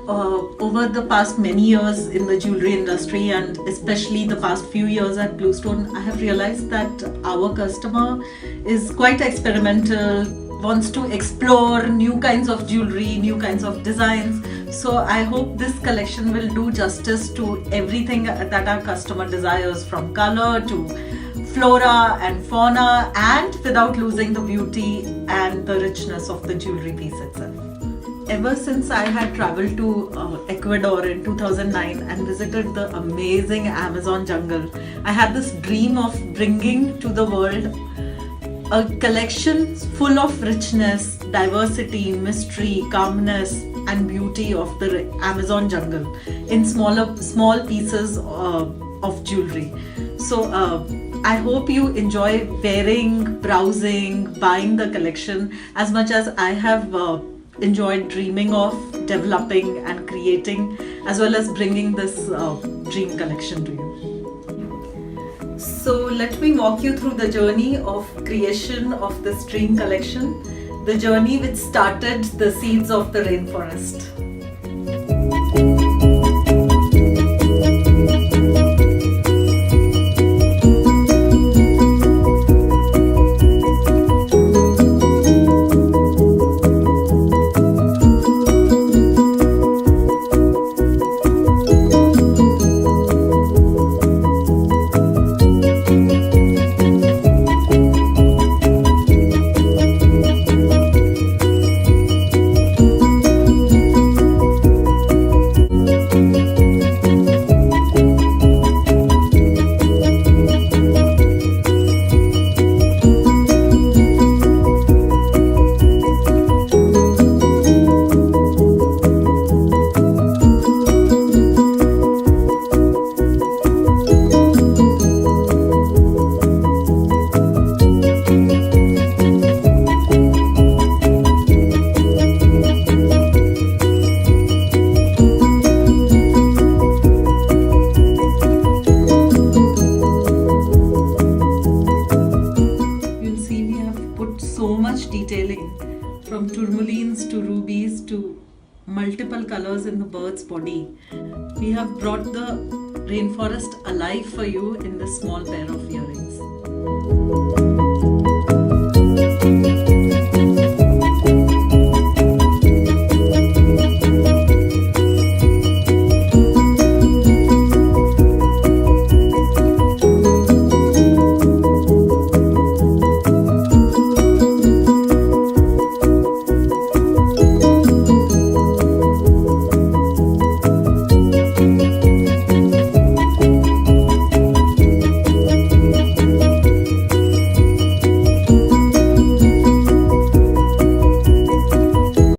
over the past many years in the jewelry industry, and especially the past few years at Bluestone, I have realized that our customer is quite experimental, wants to explore new kinds of jewelry, new kinds of designs. So I hope this collection will do justice to everything that our customer desires, from color to flora and fauna, and without losing the beauty and the richness of the jewelry piece itself. Ever since I had traveled to Ecuador in 2009 and visited the amazing Amazon jungle, I had this dream of bringing to the world a collection full of richness, diversity, mystery, calmness and beauty of the Amazon jungle in small pieces of jewelry. So I hope you enjoy wearing, browsing, buying the collection as much as I have enjoyed dreaming of, developing and creating, as well as bringing this dream collection to you. So let me walk you through the journey of creation of this dream collection, the journey which started the seeds of the rainforest. So much detailing, from tourmalines to rubies to multiple colors in the bird's body. We have brought the rainforest alive for you in this small pair of earrings.